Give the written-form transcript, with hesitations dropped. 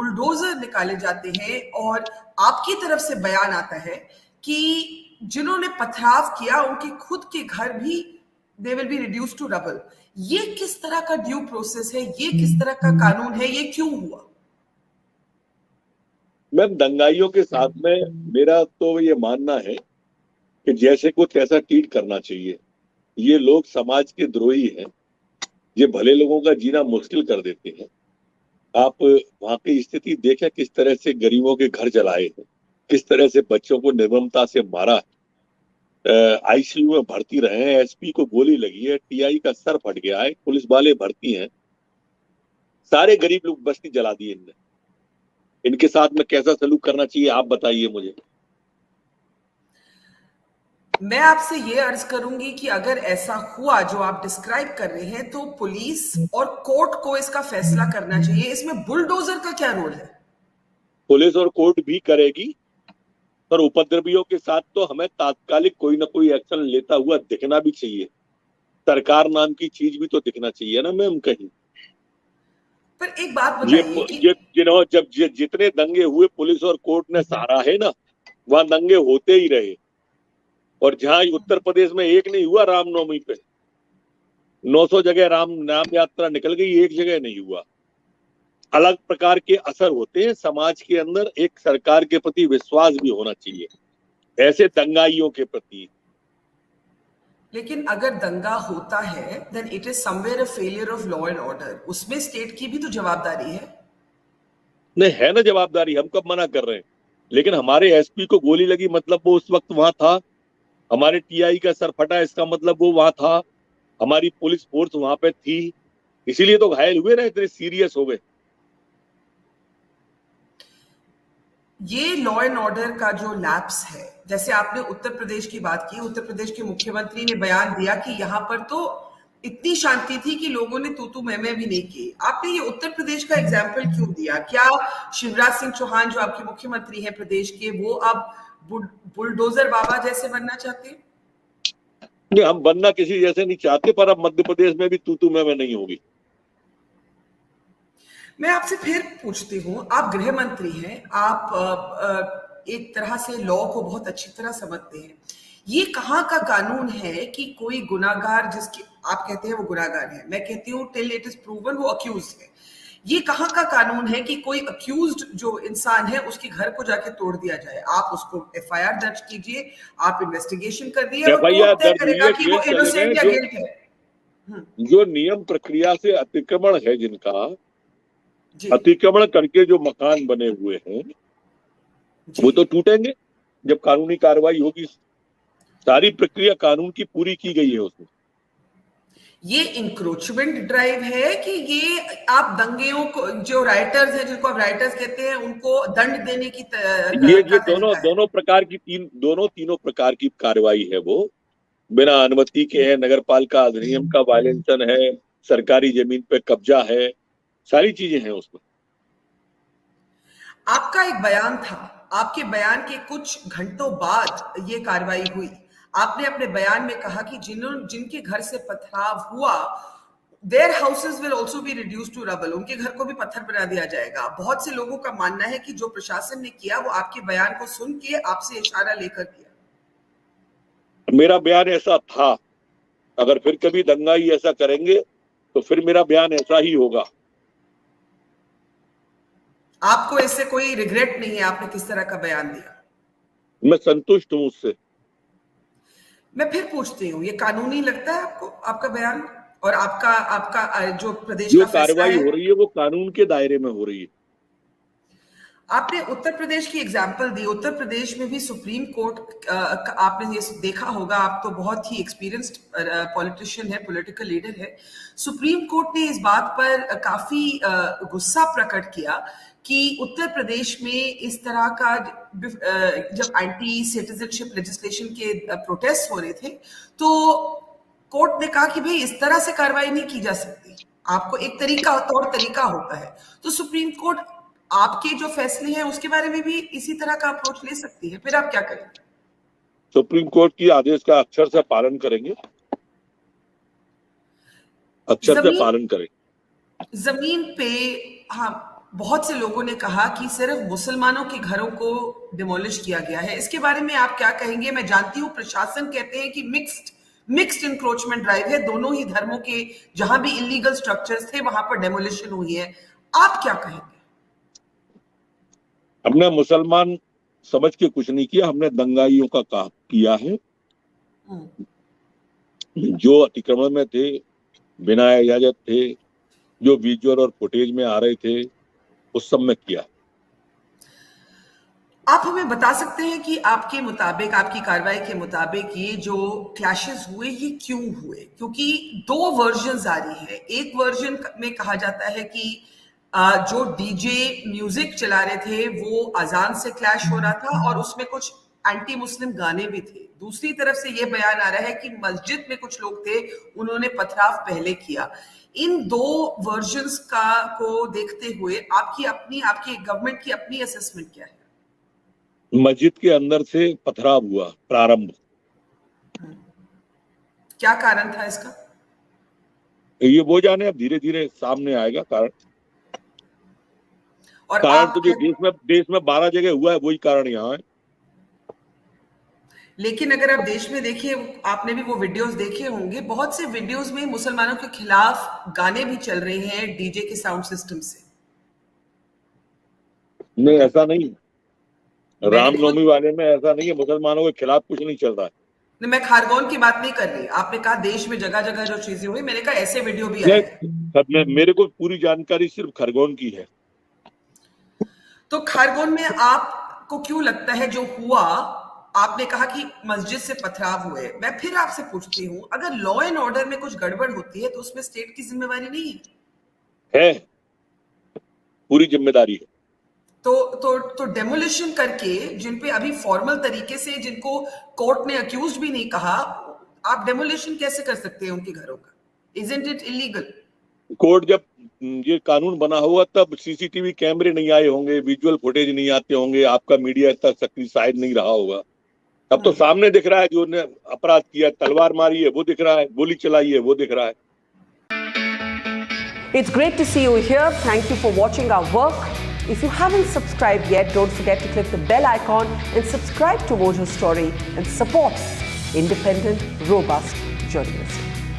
Bulldozer निकाले जाते हैं और आपकी तरफ से बयान आता है कि जिन्होंने पथराव किया उनके खुद के घर भी they will be reduce to rubble. ये किस तरह का ड्यू प्रोसेस है, ये किस तरह का कानून है, ये क्यों हुआ? मैम, दंगाइयों के साथ में मेरा तो ये मानना है कि जैसे कुछ ऐसा ट्रीट करना चाहिए। ये लोग समाज के द्रोही हैं, ये भले लोगों का जीना मुश्किल कर देते हैं। आप वहां की स्थिति देखें, किस तरह से गरीबों के घर जलाए हैं, किस तरह से बच्चों को निर्ममता से मारा है। आईसीयू में भर्ती रहे हैं, एसपी को गोली लगी है, टीआई का सर फट गया है, पुलिस वाले भर्ती हैं, सारे गरीब लोग बस्ती जला दी इनने। इनके साथ में कैसा सलूक करना चाहिए, आप बताइए मुझे। मैं आपसे ये अर्ज करूंगी कि अगर ऐसा हुआ जो आप डिस्क्राइब कर रहे हैं तो पुलिस और कोर्ट को इसका फैसला करना चाहिए। इसमें बुलडोजर का क्या रोल है? पुलिस और कोर्ट भी करेगी, पर उपद्रवियों के साथ तो हमें तात्कालिक कोई ना कोई एक्शन लेता हुआ दिखना भी चाहिए। सरकार नाम की चीज भी तो दिखना चाहिए ना मैम कहीं। पर एक बात बताइए कि जब जितने दंगे हुए पुलिस और कोर्ट ने सहारा है ना, वहां दंगे होते ही रहे। और जहां उत्तर प्रदेश में एक नहीं हुआ रामनवमी पे, 900 जगह राम नाम यात्रा निकल गई, एक जगह नहीं हुआ। अलग प्रकार के असर होते हैं समाज के अंदर। एक सरकार के प्रति विश्वास भी होना चाहिए ऐसे दंगाइयों के प्रति। लेकिन अगर दंगा होता है then it is somewhere a failure of law and order. उसमें स्टेट की भी तो जवाबदारी है। नहीं है ना जवाबदारी, हम कब मना कर रहे हैं। लेकिन हमारे एसपी को गोली लगी, मतलब वो उस वक्त वहां था। हमारे टीआई का सर फटा, इसका मतलब वो वहां था। हमारी पुलिस फोर्स वहां पे थी, इसीलिए तो घायल हुए ना, इतने सीरियस हो गए। ये लॉ एंड ऑर्डर का जो लैप्स है, जैसे आपने उत्तर प्रदेश की बात की, उत्तर प्रदेश के मुख्यमंत्री ने बयान दिया कि यहां पर तो इतनी शांति थी कि लोगों ने तू मैं भी नहीं की। आपने ये उत्तर प्रदेश का एग्जाम्पल क्यों दिया? क्या शिवराज सिंह चौहान जो आपके मुख्यमंत्री हैं प्रदेश के, वो अब बुलडोजर बाबा जैसे बनना चाहते हैं? नहीं, हम बनना किसी जैसे नहीं चाहते, पर अब मध्य प्रदेश में भी तू मैं नहीं होगी। मैं आपसे फिर पूछती हूँ, आप गृह मंत्री हैं, आप एक तरह से लॉ को बहुत अच्छी तरह समझते हैं। ये कहाँ का कानून है कि कोई गुनाहगार, जिसकी आप कहते हैं वो गुनाहगार है, मैं कहती हूँ टिल इट इज प्रूवन वो अक्यूज है। ये कहाँ का कानून है कि कोई अक्यूज्ड जो इंसान है उसके घर को जाके तोड़ दिया जाए? आप उसको एफआईआर दर्ज कीजिए, आप इन्वेस्टिगेशन कर दिए और कोर्ट तय करेगा कि वो इनोसेंट या गिल्ट है। जो नियम प्रक्रिया से अतिक्रमण है, जिनका अतिक्रमण करके जो मकान बने हुए हैं, वो तो टूटेंगे जब कानूनी कार्रवाई होगी। सारी प्रक्रिया कानून की पूरी की गई है उसमें। ये इंक्रोचमेंट ड्राइव है कि ये आप दंगेओं को, जो राइटर्स हैं, जिनको आप राइटर्स कहते हैं, उनको दंड देने की ये दोनों प्रकार की तीनों प्रकार की कार्रवाई है। वो बिना अनुमति के है, नगर पालिका अधिनियम का वायलेशन है, सरकारी जमीन पे कब्जा है, सारी चीजें हैं उसमें। आपका एक बयान था, आपके बयान के कुछ घंटों बाद ये कार्रवाई हुई। आपने अपने बयान में कहा कि जिनके घर से पथराव हुआ, their houses will also be reduced to rubble, उनके घर को भी पत्थर बना दिया जाएगा। बहुत से लोगों का मानना है कि जो प्रशासन ने किया वो आपके बयान को सुन के आपसे इशारा लेकर किया। मेरा बयान ऐसा था, अगर फिर कभी दंगाई ऐसा करेंगे तो फिर मेरा बयान ऐसा ही होगा। आपको इससे कोई रिग्रेट नहीं है आपने किस तरह का बयान दिया? मैं संतुष्ट हूं उससे। मैं फिर पूछती हूँ, ये कानूनी लगता है आपको, आपका बयान और आपका जो प्रदेश जो का फैसला कार्रवाई हो रही है वो कानून के दायरे में हो रही है। आपने उत्तर प्रदेश की एग्जाम्पल दी। उत्तर प्रदेश में भी सुप्रीम कोर्ट, आपने ये देखा होगा, आप तो बहुत ही एक्सपीरियंस्ड पॉलिटिशियन है, पॉलिटिकल लीडर है। सुप्रीम कोर्ट ने इस बात पर काफी गुस्सा प्रकट किया कि उत्तर प्रदेश में इस तरह का जब एंटी सिटीजनशिप लेजिस्लेशन के प्रोटेस्ट हो रहे थे तो कोर्ट ने कहा कि भाई इस तरह से कार्रवाई नहीं की जा सकती, आपको एक तौर तरीका होता है। तो सुप्रीम कोर्ट आपके जो फैसले हैं उसके बारे में भी इसी तरह का अप्रोच ले सकती है, फिर आप क्या करेंगे? सुप्रीम कोर्ट की आदेश का अक्षर से पालन करेंगे, अक्षर से पालन करेंगे। जमीन पे, हाँ, बहुत से लोगों ने कहा कि सिर्फ मुसलमानों के घरों को डिमोलिश किया गया है, इसके बारे में आप क्या कहेंगे? मैं जानती हूं प्रशासन कहते हैं कि मिक्स्ड इंक्रोचमेंट ड्राइव है, दोनों ही धर्मों के जहां भी इलीगल स्ट्रक्चर्स थे वहां पर डेमोलिशन हुई है, आप क्या कहेंगे? हमने मुसलमान समझ के कुछ नहीं किया, हमने दंगाइयों का काम किया है। जो अतिक्रमण में थे, बिना इजाजत थे, जो विजुअल और फुटेज में आ रहे थे, उस सब में किया। आप हमें बता सकते हैं कि आपके मुताबिक, आपकी कार्रवाई के मुताबिक ये जो क्लैशेस हुए ये क्यों हुए? क्योंकि दो वर्जन आ रही है। एक वर्जन में कहा जाता है कि जो डीजे म्यूजिक चला रहे थे वो अजान से क्लैश हो रहा था और उसमें कुछ एंटी मुस्लिम गाने भी थे। दूसरी तरफ से ये बयान आ रहा है कि मस्जिद में कुछ लोग थे, उन्होंने पथराव पहले किया। इन दो वर्जन्स को देखते हुए आपकी गवर्नमेंट की अपनी असेसमेंट क्या है? मस्जिद के अंदर से पथराव हुआ प्रारंभ। क्या कारण था इसका? ये वो जाने, अब धीरे धीरे सामने आएगा कारण। और कारण तो जो देश में 12 जगह हुआ है वही कारण यहाँ है। लेकिन अगर आप देश में देखिए, आपने भी वो वीडियोस देखे होंगे, बहुत से वीडियोस में मुसलमानों के खिलाफ गाने भी चल रहे हैं डीजे के साउंड सिस्टम से। नहीं, ऐसा नहीं, रामनवमी वाले में ऐसा नहीं है, मुसलमानों के खिलाफ कुछ नहीं चल रहा है। नहीं, मैं खारगोन की बात नहीं कर रही, आपने कहा देश में जगह जगह जो चीजें हुई, मैंने कहा ऐसे वीडियो भी आए हैं। मेरे को पूरी जानकारी सिर्फ खरगोन की है। तो खरगोन में आपको क्यों लगता है जो हुआ? आपने कहा कि मस्जिद से पथराव हुए, मैं फिर आपसे पूछती हूँ, अगर लॉ एंड ऑर्डर में कुछ गड़बड़ होती है तो उसमें स्टेट की जिम्मेवारी नहीं है? पूरी जिम्मेदारी है। तो डेमोलिशन करके, जिन पे अभी फॉर्मल तरीके से, जिनको कोर्ट ने अक्यूज भी नहीं कहा, आप डेमोलिशन कैसे कर सकते हैं उनके घरों का? Isn't it illegal? कोर्ट जब ये कानून बना हुआ तब सीसीटीवी कैमरे नहीं आए होंगे, विजुअल फुटेज नहीं आते होंगे, आपका मीडिया तक सक्रिय शायद नहीं रहा होगा। अब तो सामने दिख रहा है, जो ने अपराध किया, तलवार मारी है वो दिख रहा है, गोली चलाई है वो दिख रहा है। It's great to see you here. Thank you for watching our work. If you haven't subscribed yet, don't forget to click the bell icon and subscribe to Mojo Story and support independent, robust journalism.